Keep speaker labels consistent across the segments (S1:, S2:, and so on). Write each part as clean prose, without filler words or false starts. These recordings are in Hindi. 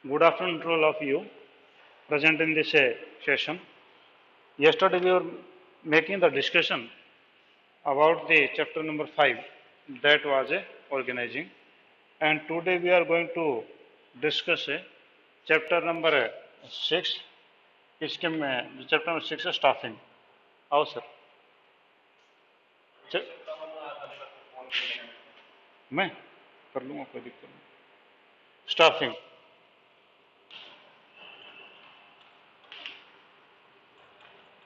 S1: Good afternoon to all of you present in this session. Yesterday we were making the discussion about the chapter number 5, that was organizing, and today we are going to discuss chapter number 6. इसके में चैप्टर नंबर 6 है स्टाफिंग. आओ सर. मैं कर लूँगा, कोई दिक्कत नहीं. स्टाफिंग.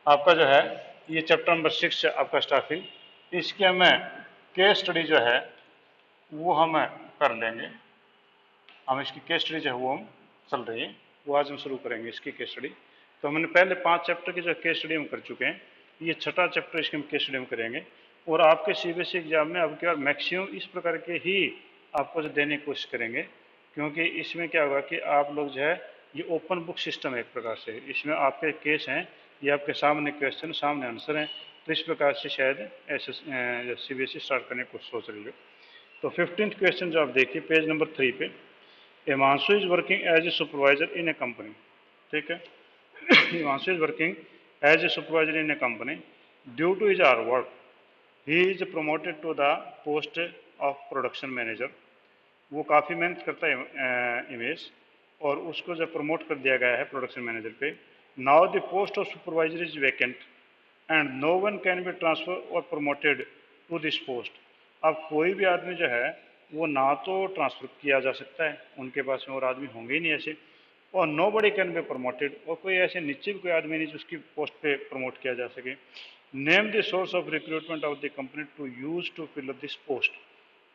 S1: आपका जो है ये चैप्टर नंबर 6 है आपका स्टाफिंग. इसके हमें केस स्टडी जो है वो हम कर लेंगे. हम इसकी केस स्टडी जो है वो हम चल रही है, वो आज हम शुरू करेंगे इसकी केस स्टडी. तो हमने पहले 5 चैप्टर की जो केस स्टडी हम कर चुके हैं. ये छठा चैप्टर इसके हम केस स्टडी हम करेंगे. और आपके सीबीएसई एग्जाम में अब क्या मैक्सिमम इस प्रकार के ही आपको जो देने की कोशिश करेंगे, क्योंकि इसमें क्या होगा कि आप लोग जो है ये ओपन बुक सिस्टम है एक प्रकार से. इसमें आपके केस हैं, ये आपके सामने क्वेश्चन सामने आंसर हैं. तो इस प्रकार से शायद ऐसे सीबीएसई स्टार्ट करने की सोच रही हो. तो 15th क्वेश्चन जो आप देखिए पेज नंबर 3 पे, Himanshu is working as a supervisor in a company. ठीक है. Himanshu is working as a supervisor in a company. Due to his hard work he is promoted to the post of production manager. वो काफ़ी मेहनत करता है इमेज, और उसको जब प्रमोट कर दिया गया है प्रोडक्शन मैनेजर पे. Now the post of supervisor is vacant and no one can be transfer or promoted to this post. अब कोई भी आदमी जो है वो ना तो ट्रांसफर किया जा सकता है, उनके पास में और आदमी होंगे ही नहीं ऐसे, और nobody can be promoted, और कोई ऐसे नीचे भी कोई आदमी नहीं जिसकी पोस्ट पे प्रमोट किया जा सके. Name the source of recruitment of the company to use to fill this post.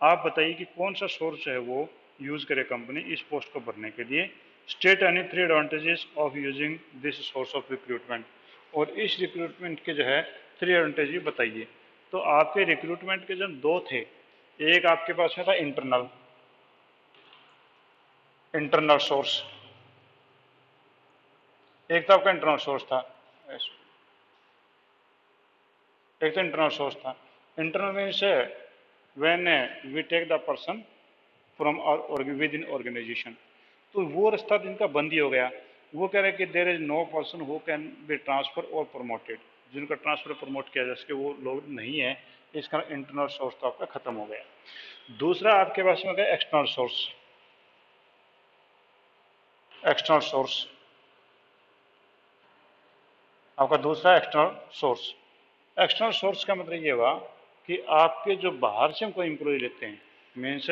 S1: आप बताइए कि कौन सा सोर्स है वो यूज करे कंपनी इस पोस्ट को भरने के लिए. State any 3 advantages of using this source of recruitment. और इस रिक्रूटमेंट के जो है 3 एडवांटेज बताइए. तो आपके रिक्रूटमेंट के जो 2 थे, एक आपके पास में था इंटरनल सोर्स, एक तो आपका इंटरनल सोर्स था, एक तो इंटरनल सोर्स था. Internal means when we take the person from within organisation. तो वो रास्ता जिनका बंद ही हो गया. वो कह रहे हैं कि there is no person who can be transfer or promoted, जिनका ट्रांसफर प्रमोट किया जा सके वो लोग नहीं है. इसका इंटरनल सोर्स तो आपका खत्म हो गया. दूसरा आपके पास में गया एक्सटर्नल सोर्स. एक्सटर्नल सोर्स आपका दूसरा एक्सटर्नल सोर्स. एक्सटर्नल सोर्स का मतलब ये हुआ कि आपके जो बाहर से हम कोई एम्प्लॉय लेते हैं, means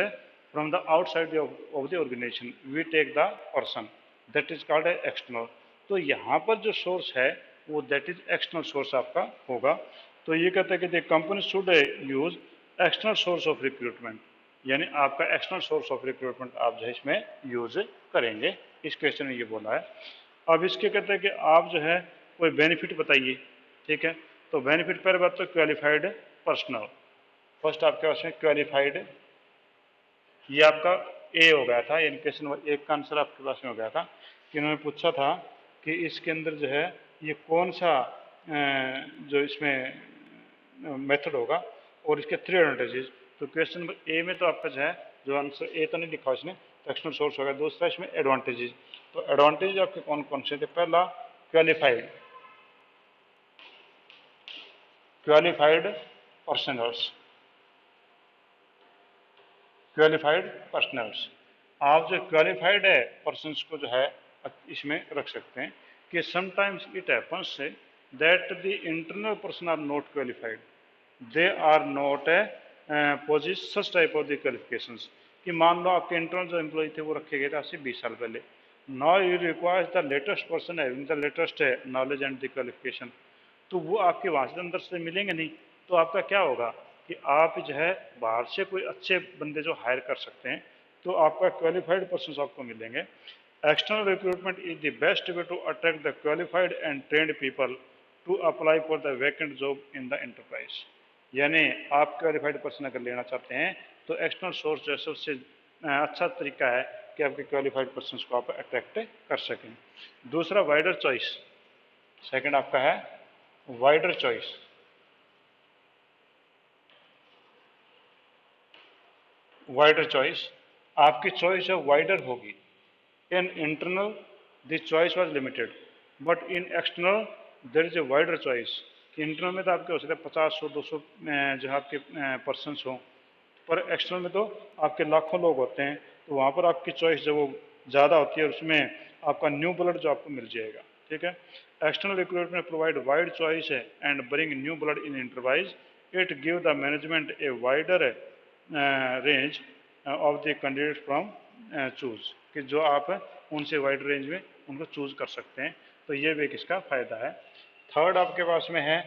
S1: from the outside of the organisation we take the person, that is called a external. तो यहाँ पर जो सोर्स है वो दैट इज एक्सटर्नल सोर्स आपका होगा. तो ये कहता है कि the company should use external source of recruitment, यानी आपका एक्सटर्नल सोर्स ऑफ रिक्रूटमेंट आप जो है इसमें यूज करेंगे. इस क्वेश्चन में ये बोला है. अब इसके कहते हैं कि आप जो है कोई बेनिफिट बताइए. ठीक है. तो बेनिफिट पहले बात तो क्वालिफाइड पर्सनल. फर्स्ट आपके पास में क्वालिफाइड, ये आपका ए हो गया था, यानी क्वेश्चन नंबर 1 का आंसर आपके पास में हो गया था कि उन्होंने पूछा था कि इसके अंदर जो है ये कौन सा जो इसमें मेथड होगा और इसके 3 एडवांटेजेस. तो क्वेश्चन नंबर ए में तो आपका जो है जो आंसर ए तो नहीं लिखा उसने, तो एक्सटर्नल सोर्स होगा. दूसरा इसमें एडवांटेजेस. तो एडवांटेज आपके कौन कौन से थे. पहला क्वालिफाइड पर्सनल्स. क्वालिफाइड पर्सनल्स, आप जो क्वालिफाइड है पर्सनस को जो है इसमें रख सकते हैं कि sometimes it happens that the internal person are not qualified, they are not possess such type of the qualifications. कि मान लो आपके इंटरनल जो एम्प्लॉय थे वो रखे गए थे आज से 20 साल पहले. Now you requires the latest person having the latest knowledge and the qualification. तो वो आपके वहाँ से अंदर से मिलेंगे नहीं. तो आपका क्या होगा कि आप जो है बाहर से कोई अच्छे बंदे जो हायर कर सकते हैं, तो आपका क्वालिफाइड पर्सन आपको मिलेंगे. External recruitment is the best way to attract the qualified and trained people to apply for the vacant job in the enterprise. यानी आप क्वालिफाइड पर्सन अगर लेना चाहते हैं तो एक्सटर्नल सोर्स जो सबसे अच्छा तरीका है कि आपके क्वालिफाइड पर्सन को आप अट्रैक्ट कर सकें. दूसरा वाइडर चॉइस. सेकंड आपका है वाइडर चॉइस. वाइडर चॉइस, आपकी चॉइस जो वाइडर होगी. In internal, the choice was limited, but in external there is a wider choice. कि इंटरनल में तो आपके हो सकते हैं 50 100 200 जो है आपके पर्सनस हों, पर एक्सटर्नल में तो आपके लाखों लोग होते हैं, तो वहाँ पर आपकी चॉइस जो वो ज़्यादा होती है और उसमें आपका न्यू ब्लड जो आपको मिल जाएगा। ठीक है, external recruitment provide wide choice and bring new blood in otherwise, it give the management a wider range of the candidate from choose, कि जो आप उनसे वाइड रेंज में उनको चूज कर सकते हैं, तो ये भी एक इसका फायदा है। थर्ड आपके पास में है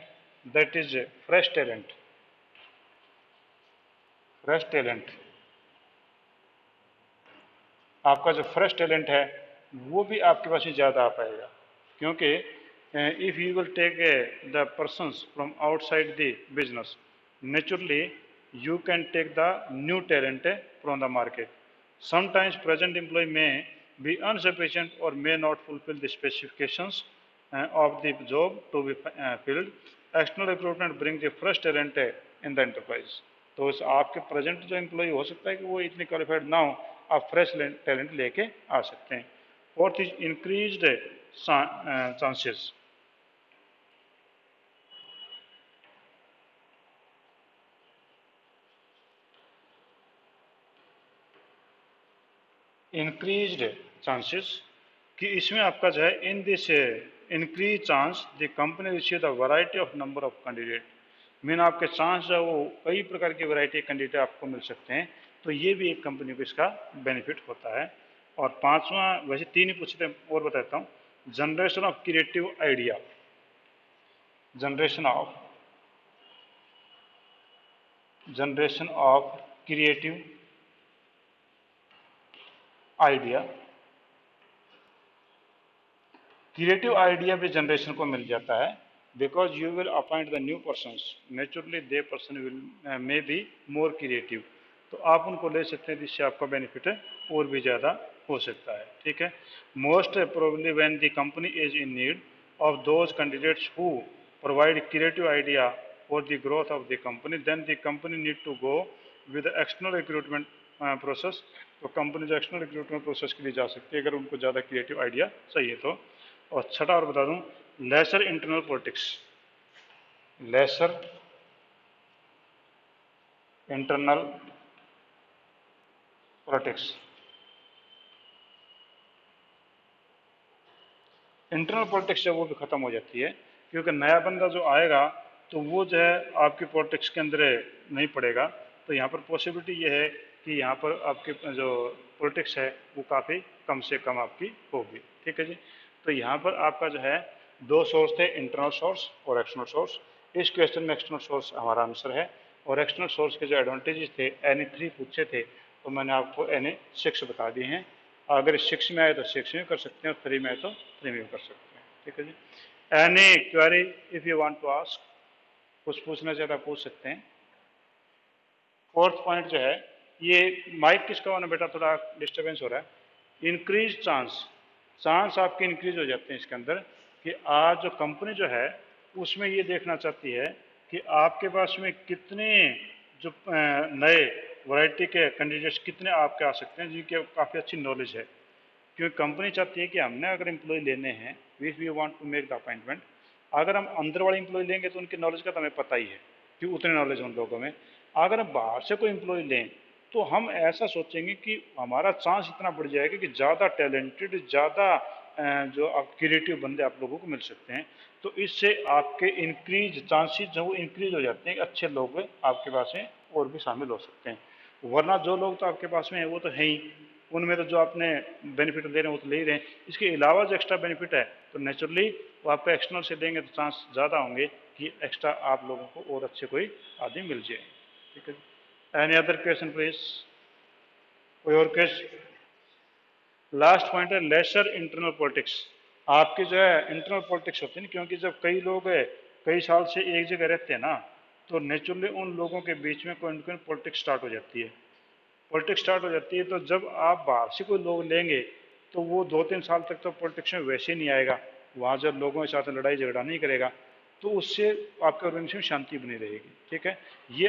S1: that is fresh talent. Fresh talent, आपका जो फ्रेश टैलेंट है वो भी आपके पास ही ज़्यादा आ पाएगा, क्योंकि if you will take the persons from outside the business, naturally you can take the new talent from the market. Sometimes present employee may be insufficient or may not fulfill the specifications of the job to be filled. External recruitment brings the fresh talent in the enterprise. तो इस आपके प्रेजेंट जो एम्प्लॉय हो सकता है कि वो इतने क्वालिफाइड ना हो, आप फ्रेश टैलेंट लेके आ सकते हैं। Fourth is increased chances. Increased chances कि इसमें आपका जो है in this increase chance the company receive the variety of number of candidate, mean आपके चांस जो है वो कई प्रकार की वैरायटी कैंडिडेट आपको मिल सकते हैं, तो ये भी एक कंपनी को इसका बेनिफिट होता है। और पांचवा, वैसे तीन ही पूछते और बताता हूँ, generation of creative idea. Generation of creative idea, creative idea भी जनरेशन को मिल जाता है, because you will appoint the new persons, naturally they person will may be more creative, तो आप उनको ले सकते हैं जिससे आपका बेनिफिट और भी ज़्यादा हो सकता है। ठीक है, most probably when the company is in need of those candidates who provide creative idea for the growth of the company, then the company need to go with external recruitment process, तो कंपनी जो एक्सटर्नल रिक्रूटमेंट प्रोसेस के लिए जा सकती है अगर उनको ज़्यादा क्रिएटिव आइडिया चाहिए तो। और छठा और बता दूं, lesser internal politics. Lesser internal politics, internal politics जब वो भी खत्म हो जाती है, क्योंकि नया बंदा जो आएगा तो वो जो है आपकी पॉलिटिक्स के अंदर नहीं पड़ेगा, तो यहाँ पर पॉसिबिलिटी ये है कि यहाँ पर आपके जो पॉलिटिक्स है वो काफ़ी कम से कम आपकी होगी। ठीक है जी, तो यहाँ पर आपका जो है दो सोर्स थे, इंटरनल सोर्स और एक्सटर्नल सोर्स। इस क्वेश्चन में एक्सटर्नल सोर्स हमारा आंसर है, और एक्सटर्नल सोर्स के जो एडवांटेजेस थे NE3 पूछे थे, तो मैंने आपको NE6 बता दिए हैं। अगर 6 में आए तो 6 में कर सकते हैं और 3 में आए तो 3 में कर सकते हैं। ठीक है जी, any query if you want to ask, कुछ पूछना चाहता पूछ सकते हैं। फोर्थ पॉइंट जो है, ये माइक किसका होना बेटा, थोड़ा डिस्टर्बेंस हो रहा है। इंक्रीज चांस, चांस आपके इंक्रीज हो जाते हैं इसके अंदर, कि आज जो कंपनी जो है उसमें ये देखना चाहती है कि आपके पास में कितने जो नए वैरायटी के कैंडिडेट्स कितने आपके आ सकते हैं जिनके काफ़ी अच्छी नॉलेज है, क्योंकि कंपनी चाहती है कि हमने अगर एम्प्लॉय लेने हैं, if we want to make the appointment, अगर हम अंदर वाले एम्प्लॉय लेंगे तो उनकी नॉलेज का तो हमें पता ही है कि उतने नॉलेज उन लोगों में, अगर हम बाहर से कोई एम्प्लॉय लें तो हम ऐसा सोचेंगे कि हमारा चांस इतना बढ़ जाएगा कि ज़्यादा टैलेंटेड, ज़्यादा जो आप क्रिएटिव बंदे आप लोगों को मिल सकते हैं, तो इससे आपके इंक्रीज चांसेस जो वो इंक्रीज हो जाते हैं, अच्छे लोग आपके पास हैं और भी शामिल हो सकते हैं। वरना जो लोग तो आपके पास में है वो तो है ही, उनमें तो जो आपने बेनिफिट दे रहे हैं वो तो ले ही रहे हैं, इसके अलावा जो एक्स्ट्रा बेनिफिट है तो नेचुरली वो आपको एक्सटर्नल से देंगे तो चांस ज़्यादा होंगे कि एक्स्ट्रा आप लोगों को और अच्छे कोई आदमी मिल जाए। ठीक है, एनी अदर क्वेश्चन प्लीज, कोई और क्वेश्चन। लास्ट पॉइंट है लेसर इंटरनल पॉलिटिक्स। आपकी जो है इंटरनल पॉलिटिक्स होती है ना, क्योंकि जब कई लोग कई साल से एक जगह रहते हैं ना, तो नेचुरली उन लोगों के बीच में कोई ना कोई पॉलिटिक्स स्टार्ट हो जाती है। पॉलिटिक्स स्टार्ट हो जाती है तो जब आप बाहर से कोई लोग लेंगे तो वो 2-3 साल तक तो पॉलिटिक्स में वैसे ही नहीं आएगा, वहाँ जब लोगों के साथ लड़ाई झगड़ा नहीं करेगा, तो उससे आपके ऑर्गेनाइजेशन में शांति बनी रहेगी। ठीक है, ये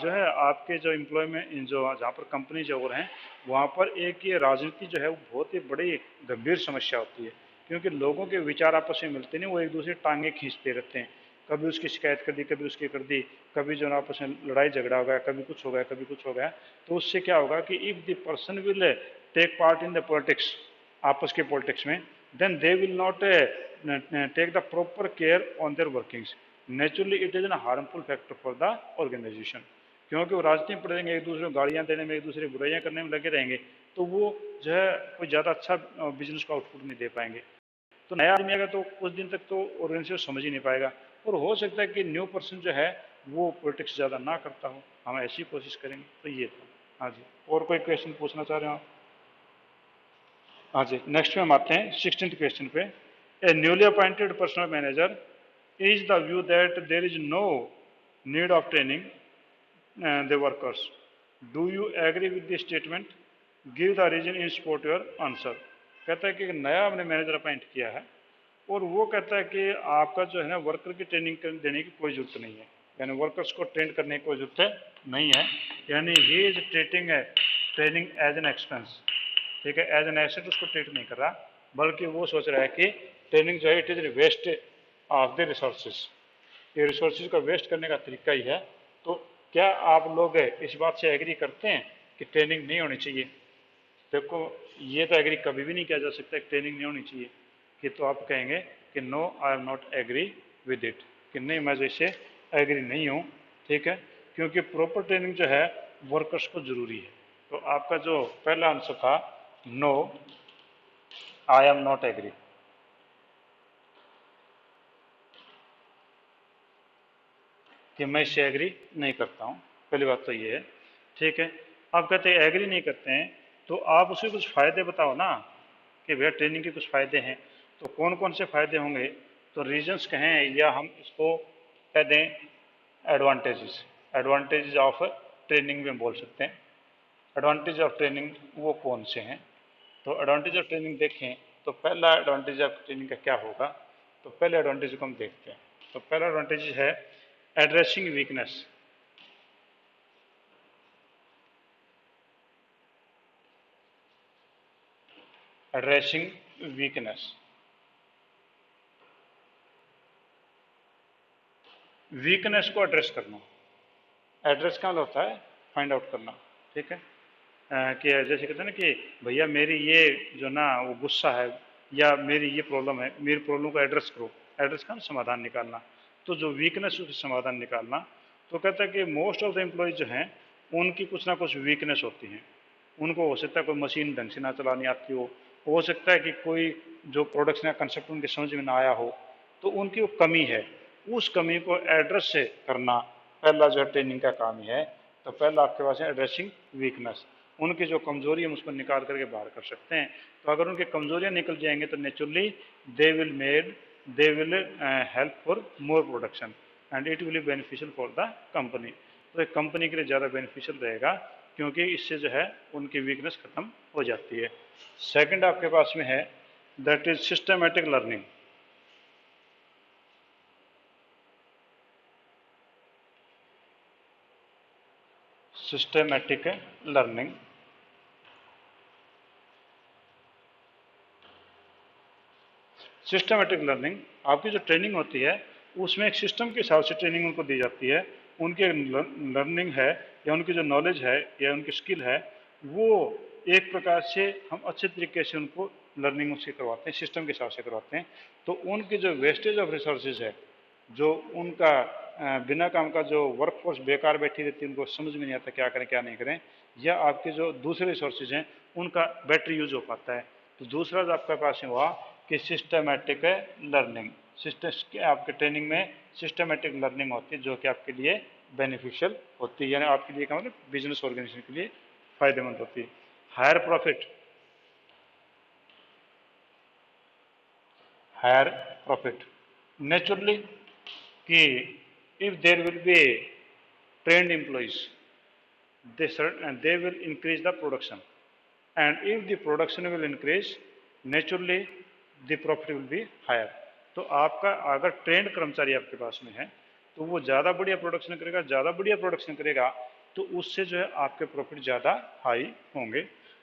S1: जो है आपके जो एम्प्लॉय में जो जहाँ पर कंपनी जो और हैं वहाँ पर एक ये राजनीति जो है वो बहुत ही बड़ी गंभीर समस्या होती है, क्योंकि लोगों के विचार आपस में मिलते नहीं, वो एक दूसरे टांगे खींचते रहते हैं। कभी उसकी शिकायत कर दी, कभी उसकी कर दी, कभी जो है आपस में लड़ाई झगड़ा हो गया, कभी कुछ हो गया, कभी कुछ हो गया। तो उससे क्या होगा कि if the person will take part in the politics, आपस के पॉलिटिक्स में, then they will not take the proper care on their workings. Naturally, it is a harmful factor for the organization. क्योंकि वो राजनीति में पड़ेंगे, एक दूसरे को गालियां देने में, एक दूसरे की बुराइयां करने में लगे रहेंगे, तो वो जो है कोई ज़्यादा अच्छा बिजनेस का आउटपुट नहीं दे पाएंगे। तो नया आदमी आएगा तो कुछ दिन तक तो ऑर्गेनाइजेशन समझ ही नहीं पाएगा, और हो सकता है कि न्यू पर्सन जो है वो पॉलिटिक्स ज़्यादा ना करता हो। हम ऐसी कोशिश करेंगे। तो ये था। हाँ जी, और कोई क्वेश्चन पूछना चाह रहे हो आप? हाँ जी, नेक्स्ट में हम आते हैं 16th क्वेश्चन पे। A newly appointed personnel manager is the view that there is no need of training the workers. Do you agree with this statement? Give the reason in support your answer. कहता है कि एक नया हमने मैनेजर अपॉइंट किया है और वो कहता है कि आपका जो है ना वर्कर की ट्रेनिंग देने की कोई जरूरत नहीं है, यानी वर्कर्स को ट्रेन करने की कोई जरूरत नहीं है, यानी he is treating training as an expense. ठीक है, एज एन एसेट उसको ट्रीट नहीं कर रहा, बल्कि वो सोच रहा है कि ट्रेनिंग जो है it is waste of the resources, ये रिसोर्सेज का वेस्ट करने का तरीका ही है। तो क्या आप लोग इस बात से एग्री करते हैं कि ट्रेनिंग नहीं होनी चाहिए? देखो, ये तो एग्री कभी भी नहीं किया जा सकता कि ट्रेनिंग नहीं होनी चाहिए, कि तो आप कहेंगे कि no I am not agree with it, कि नहीं मैं जैसे एग्री नहीं हूँ। ठीक है, क्योंकि प्रॉपर ट्रेनिंग जो है वर्कर्स को जरूरी है। तो आपका जो पहला आंसर था no I am not agree. कि मैं इससे एग्री नहीं करता हूँ, पहली बात तो ये है। ठीक है, आप कहते हैं एग्री नहीं करते हैं, तो आप उसके कुछ फ़ायदे बताओ ना, कि भैया ट्रेनिंग के कुछ फ़ायदे हैं, तो कौन कौन से फ़ायदे होंगे? तो रीजंस कहें या हम इसको कह दें एडवांटेजेस, एडवांटेजेस ऑफ ट्रेनिंग में बोल सकते हैं। एडवांटेज ऑफ ट्रेनिंग वो कौन से हैं? तो एडवांटेज ऑफ ट्रेनिंग देखें तो पहला एडवांटेज ऑफ ट्रेनिंग का क्या होगा? तो पहले एडवांटेज को हम देखते हैं। तो पहला एडवांटेज है addressing weakness. Addressing weakness, weakness को एड्रेस करना। एड्रेस क्या होता है? फाइंड आउट करना। ठीक है, कि जैसे कहते हैं ना कि भैया मेरी ये जो ना वो गुस्सा है, या मेरी ये प्रॉब्लम है, मेरी प्रॉब्लम को एड्रेस करो। एड्रेस का समाधान निकालना। तो जो वीकनेस उसका समाधान निकालना। तो कहता है कि मोस्ट ऑफ द एम्प्लॉयज जो हैं उनकी कुछ ना कुछ वीकनेस होती हैं। उनको हो सकता है कोई मशीन ढंग से ना चलानी आती हो सकता है कि कोई जो प्रोडक्ट्स या कंसेप्ट उनके समझ में ना आया हो, तो उनकी वो कमी है, उस कमी को एड्रेस से करना पहला जो ट्रेनिंग का काम ही है। तो पहला आपके पास है एड्रेसिंग वीकनेस, उनकी जो कमजोरी है उसको निकाल करके बाहर कर सकते हैं। तो अगर उनकी कमजोरियां निकल जाएंगे तो naturally they will help for more production and it will be beneficial for the company. तो एक कंपनी के लिए ज़्यादा बेनिफिशियल रहेगा, क्योंकि इससे जो है उनकी वीकनेस खत्म हो जाती है। सेकंड आपके पास में है that is systematic learning. Systematic learning, systematic learning आपकी जो ट्रेनिंग होती है उसमें एक सिस्टम के हिसाब से ट्रेनिंग उनको दी जाती है। उनकी लर्निंग है या उनकी जो नॉलेज है या उनकी स्किल है, वो एक प्रकार से हम अच्छे तरीके से उनको लर्निंग उससे करवाते हैं, सिस्टम के हिसाब से करवाते हैं। तो उनकी जो वेस्टेज ऑफ रिसोर्सेज है, जो उनका बिना काम का जो वर्कफोर्स बेकार बैठी रहती है, उनको समझ में नहीं आता क्या करें क्या नहीं करें, या आपके जो दूसरे रिसोर्सेज हैं उनका बेटर यूज हो पाता है। तो दूसरा जो आपके पास है हुआ कि सिस्टमेटिक लर्निंग, सिस्टम आपके ट्रेनिंग में सिस्टमेटिक लर्निंग होती है जो कि आपके लिए बेनिफिशियल होती है, यानी आपके लिए क्या मतलब बिजनेस ऑर्गेनाइजेशन के लिए फायदेमंद होती है। Higher profit, higher profit naturally कि if there will be trained employees, they will increase the production, and if the production will increase, naturally the profit will be higher. तो आपका अगर ट्रेंड कर्मचारी आपके पास में है तो वो ज़्यादा बढ़िया प्रोडक्शन करेगा, ज़्यादा बढ़िया प्रोडक्शन करेगा तो उससे जो है आपके प्रॉफिट ज़्यादा हाई होंगे।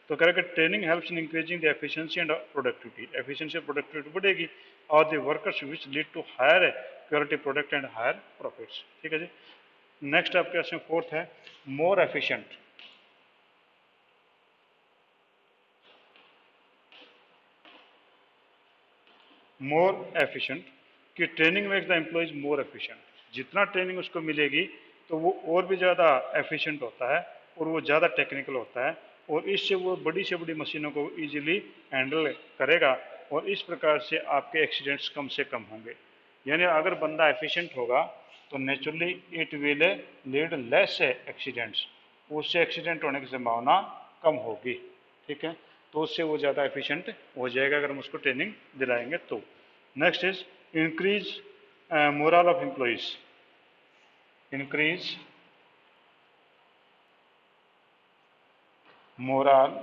S1: तो कह रहे कि training helps in increasing the efficiency and productivity, efficiency और प्रोडक्टिविटी बढ़ेगी और the workers which lead to higher quality product and higher profits. ठीक है जी। नेक्स्ट आपके पास में फोर्थ है मोर एफिशिएंट। मोर एफिशिएंट कि training makes the employees more efficient, जितना ट्रेनिंग उसको मिलेगी तो वो और भी ज़्यादा एफिशिएंट होता है और वो ज़्यादा टेक्निकल होता है और इससे वो बड़ी से बड़ी मशीनों को इजीली हैंडल करेगा और इस प्रकार से आपके एक्सीडेंट्स कम से कम होंगे। यानी अगर बंदा एफिशिएंट होगा तो naturally it will lead less accidents, उससे एक्सीडेंट होने की संभावना कम होगी। ठीक है, तो उससे वो ज़्यादा एफिशिएंट हो जाएगा अगर हम उसको ट्रेनिंग दिलाएंगे तो। Next is increase moral of employees, increase moral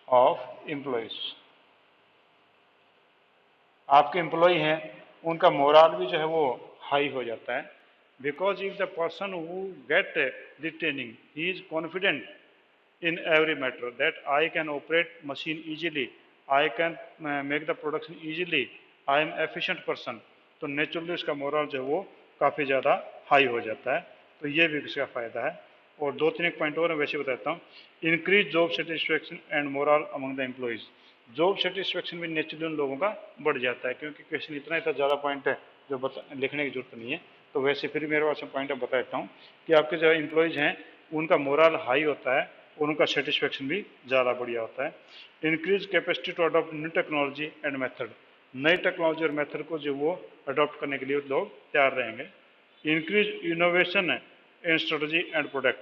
S1: of employees. आपके एम्प्लॉय हैं उनका मोरल भी जो है वो हाई हो जाता है, because if the person who get the training he is confident in every matter that I can operate machine easily, I can make the production easily, I am efficient person, तो नेचुरली उसका मोरल जो है वो काफ़ी ज़्यादा हाई हो जाता है। तो ये भी इसका फ़ायदा है। और दो तीन एक पॉइंट और मैं वैसे बताता हूँ। Increase job satisfaction and moral among the employees, job satisfaction भी नेचुरली उन लोगों का बढ़ जाता है, क्योंकि क्वेश्चन इतना ज़्यादा पॉइंट है जो लिखने की जरूरत नहीं है। तो वैसे फिर मेरे पास पॉइंट बता देता हूँ कि आपके जो एम्प्लॉयज़ हैं उनका मोरल हाई होता है और उनका सेटिस्फेक्शन भी ज़्यादा बढ़िया होता है। Increase capacity to adopt new technology and method, नई टेक्नोलॉजी और मेथड को जो वो अडॉप्ट करने के लिए लोग तैयार रहेंगे। Increase innovation in strategy and product,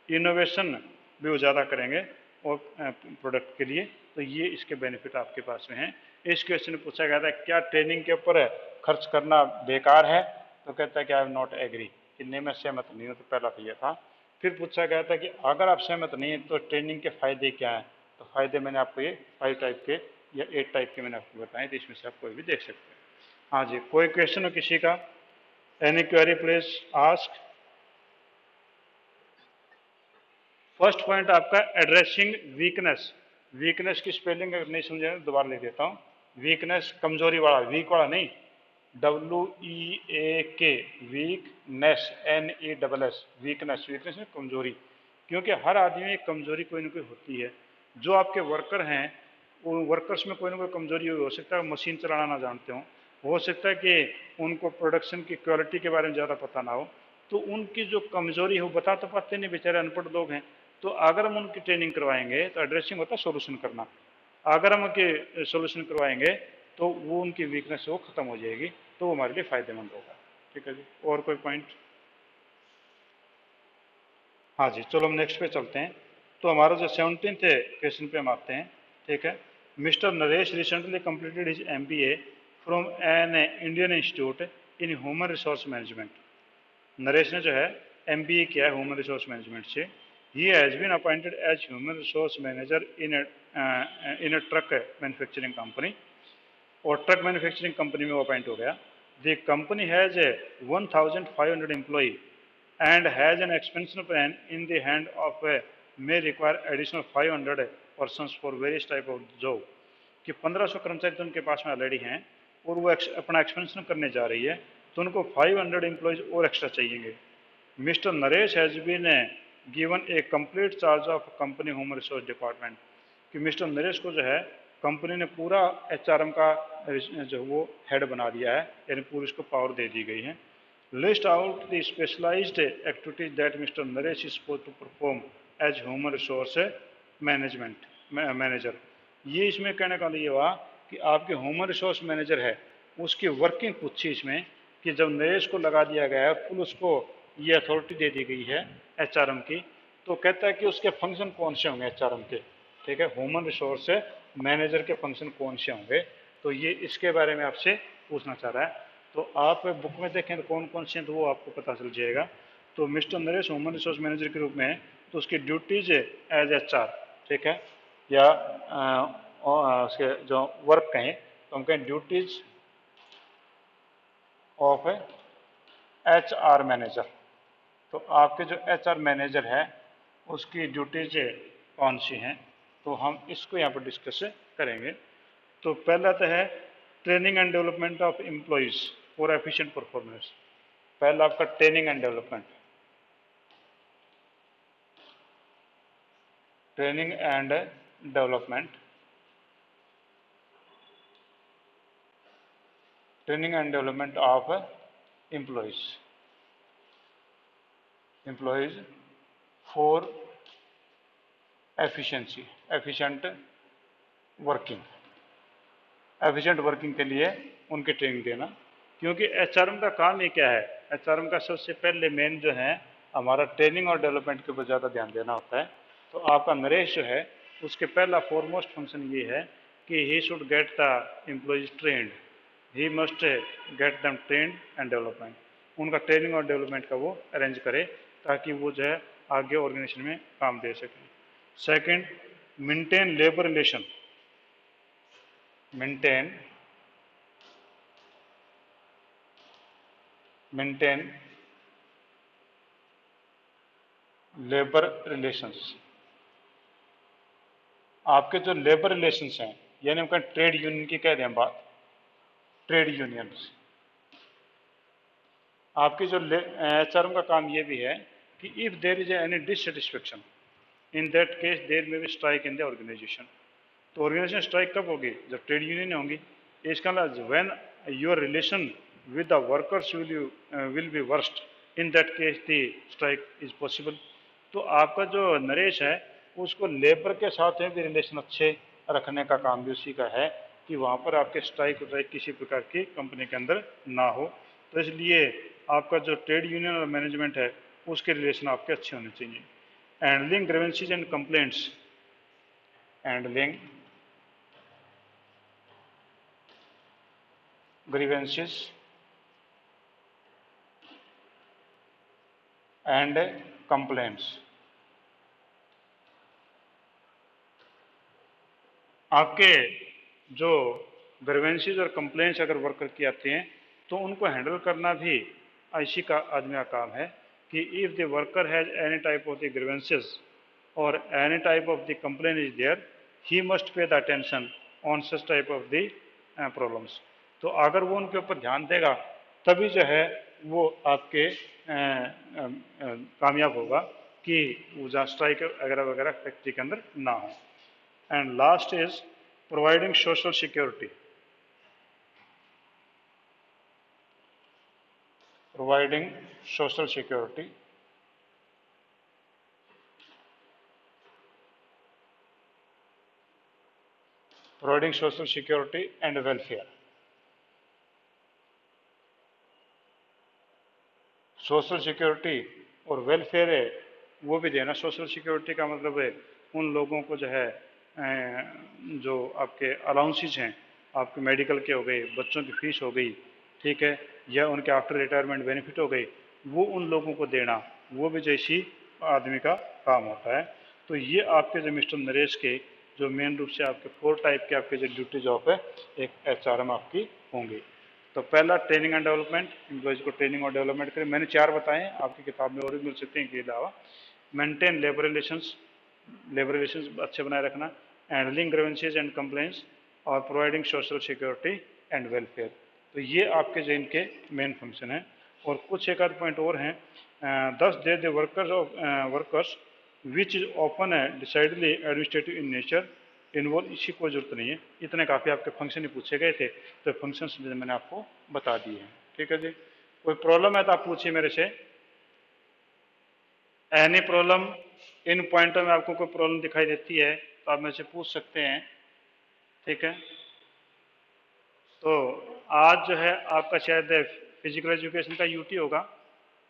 S1: innovation भी वो ज़्यादा करेंगे और प्रोडक्ट के लिए। तो ये इसके बेनिफिट आपके पास में हैं। इस क्वेश्चन में पूछा गया था क्या ट्रेनिंग के ऊपर खर्च करना बेकार है, तो कहता है कि आई एम नॉट एग्री, इनमें मैं सहमत नहीं हूँ। तो पहला तो ये था। फिर पूछा गया था कि अगर आप सहमत नहीं हैं तो ट्रेनिंग के फ़ायदे क्या हैं, तो फ़ायदे मैंने आपको ये 5 टाइप के या 8 टाइप के मैंने आपको बताए, तो इसमें से आप कोई भी देख सकते हैं। हाँ जी, कोई क्वेश्चन हो किसी का? Any query please ask. First point आपका एड्रेसिंग वीकनेस, वीकनेस की स्पेलिंग अगर नहीं समझे दोबारा लिख देता हूँ। वीकनेस कमजोरी वाला, वीक वाला नहीं, WEAK, weakness, NESS, weakness, weakness में कमजोरी। क्योंकि हर आदमी में कमजोरी कोई ना कोई होती है। जो आपके वर्कर हैं उन वर्कर्स में कोई ना कोई कमजोरी हो सकता है मशीन चलाना ना जानते हो सकता है कि उनको प्रोडक्शन की क्वालिटी के बारे में ज़्यादा पता ना हो, तो उनकी जो कमजोरी है वो बता तो पाते नहीं, बेचारे अनपढ़ लोग हैं। तो अगर हम उनकी ट्रेनिंग करवाएंगे तो एड्रेसिंग होता है सोल्यूशन करना, अगर हम उनके सोल्यूशन करवाएंगे तो वो उनकी वीकनेस वो खत्म हो जाएगी, तो वो हमारे लिए फायदेमंद होगा। ठीक है जी, और कोई पॉइंट? हाँ जी, चलो हम नेक्स्ट पे चलते हैं। तो हमारा जो 17th क्वेश्चन पे हम आते हैं। ठीक है, mister Naresh recently completed his MBA from an Indian institute in human resource management. Naresh ने जो है MBA किया है ह्यूमन रिसोर्स मैनेजमेंट से। He has been appointed as human resource manager in a truck manufacturing company, और ट्रक मैन्युफैक्चरिंग कंपनी में वो अपॉइंट हो गया। The company has 1500 employee and has an expansion plan in the hand of may require additional 500 persons for various type of job, कि 1500 कर्मचारी तो उनके पास में ऑलरेडी हैं और वो अपना एक्सपेंशन करने जा रही है, तो उनको 500 एम्प्लॉयज और एक्स्ट्रा चाहिएंगे। Mister Naresh has been given a complete charge of company human resource department, कि मिस्टर नरेश को जो है कंपनी ने पूरा HRM का जो वो हेड बना दिया है, यानी पूरी उसको पावर दे दी गई है। List out the specialized activities that Mr. Naresh is supposed to perform as human resource management manager। ये इसमें कहने का ये हुआ कि आपके ह्यूमन रिसोर्स मैनेजर है उसकी वर्किंग पूछी इसमें, कि जब नरेश को लगा दिया गया है फुल उसको ये अथॉरिटी दे दी गई है HRM की, तो कहता है कि उसके फंक्शन कौन से होंगे HRM के। ठीक है, ह्यूमन रिसोर्स मैनेजर के फंक्शन कौन से होंगे, तो ये इसके बारे में आपसे पूछना चाह रहा है। तो आप बुक में देखें तो कौन कौन से हैं तो वो आपको पता चल जाएगा। तो mister Naresh human resource manager के रूप में है, तो उसकी ड्यूटीज एज HR, ठीक है, या उसके जो वर्क कहें तो हम कहें ड्यूटीज ऑफ HR मैनेजर। तो आपके जो HR मैनेजर है उसकी ड्यूटीज कौन सी हैं, तो हम इसको यहाँ पर डिस्कस करेंगे। तो पहला तो है training and development of employees for efficient performance. पहला आपका training and development, training and development, training and development of employees, employees for efficiency, efficient working, efficient working के लिए उनकी ट्रेनिंग देना। क्योंकि HRM का काम ही क्या है, HRM का सबसे पहले मेन जो है हमारा ट्रेनिंग और डेवलपमेंट के ऊपर ज़्यादा ध्यान देना होता है। तो आपका नरेश जो है उसके पहला फॉरमोस्ट फंक्शन ये है कि he should get the employees trend, he must get them trend and development, उनका ट्रेनिंग और डेवलपमेंट का वो अरेंज करे ताकि वो जो है आगे ऑर्गेनाइजेशन में काम दे सकें। Second, maintain labour relation, maintain labour relations. आपके जो लेबर रिलेशंस हैं, यानी उनका ट्रेड यूनियन की कह दें बात, ट्रेड यूनियंस। आपकी जो HRM का काम ये भी है कि if there is any dissatisfaction, in that case there may be strike in the organisation. तो ऑर्गेनाइजेशन स्ट्राइक कब होगी, जब ट्रेड यूनियन होंगी। इसका मतलब when your relation with the workers will be worst, in that case the strike is possible. तो आपका जो नरेश है उसको लेबर के साथ में भी रिलेशन अच्छे रखने का काम भी उसी का है कि वहाँ पर आपके स्ट्राइक वाइक किसी प्रकार की कंपनी के अंदर ना हो। तो इसलिए आपका जो ट्रेड यूनियन और मैनेजमेंट है उसके रिलेशन आपके अच्छे होने चाहिए। Handling grievances and complaints, handling grievances and complaints। आपके जो ग्रीवेंसेस और कंप्लेंट्स अगर वर्कर की आते हैं तो उनको हैंडल करना भी इसी का आदमी का काम है कि if the worker has any type of the grievances और any type of the complaint is there, he must pay the attention on such type of the problems. तो अगर वो उनके ऊपर ध्यान देगा तभी जो है वो आपके कामयाब होगा कि वो जहाँ स्ट्राइक वगैरह वगैरह फैक्ट्री के अंदर ना हो। And last is providing social security, providing social security, providing social security and welfare. Social security और वेलफेयर है वो भी देना। सोशल सिक्योरिटी का मतलब है उन लोगों को जो है जो आपके अलाउंसेस हैं, आपके मेडिकल के हो गए, बच्चों की फीस हो गई, ठीक है, या उनके आफ्टर रिटायरमेंट बेनिफिट हो गई, वो उन लोगों को देना, वो भी जैसी आदमी का काम होता है। तो ये आपके जो मिस्टर नरेश के जो मेन रूप से आपके 4 टाइप के आपके जो ड्यूटी जॉब है एक HRM आपकी होंगी। तो पहला ट्रेनिंग एंड डेवलपमेंट, एम्प्लॉइज को ट्रेनिंग और डेवलपमेंट करें, मैंने 4 बताए हैं, आपकी किताब में और भी मिल सकते हैं इसके अलावा। Maintain labour relations, labour relations अच्छे बनाए रखना, हैंडलिंग ग्रीवेंसेस एंड कंप्लेंट्स और providing social security and welfare. तो ये आपके जो इनके मेन फंक्शन हैं। और कुछ एक आध पॉइंट और हैं। 10 दे the workers which is open है decidedly administrative in nature, involve, इसी कोई जरूरत नहीं है, इतने काफ़ी आपके फंक्शन ही पूछे गए थे तो फंक्शंस मैंने आपको बता दिए हैं। ठीक है जी, कोई प्रॉब्लम है तो आप पूछिए मेरे से। एनी प्रॉब्लम, इन पॉइंटों में आपको कोई प्रॉब्लम दिखाई देती है तो आप मेरे से पूछ सकते हैं। ठीक है, तो आज जो है आपका शायद फिजिकल एजुकेशन का UT होगा,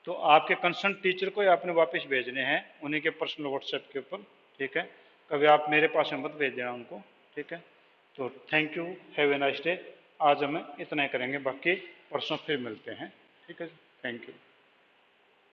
S1: तो आपके कंसर्न टीचर को ही आपने वापस भेजने हैं उन्हीं के पर्सनल व्हाट्सएप के ऊपर। ठीक है, कभी आप मेरे पास में मत भेज देना उनको। ठीक है, तो thank you, have a nice day. आज हम इतना ही करेंगे, बाकी परसों फिर मिलते हैं। ठीक है, थैंक यू।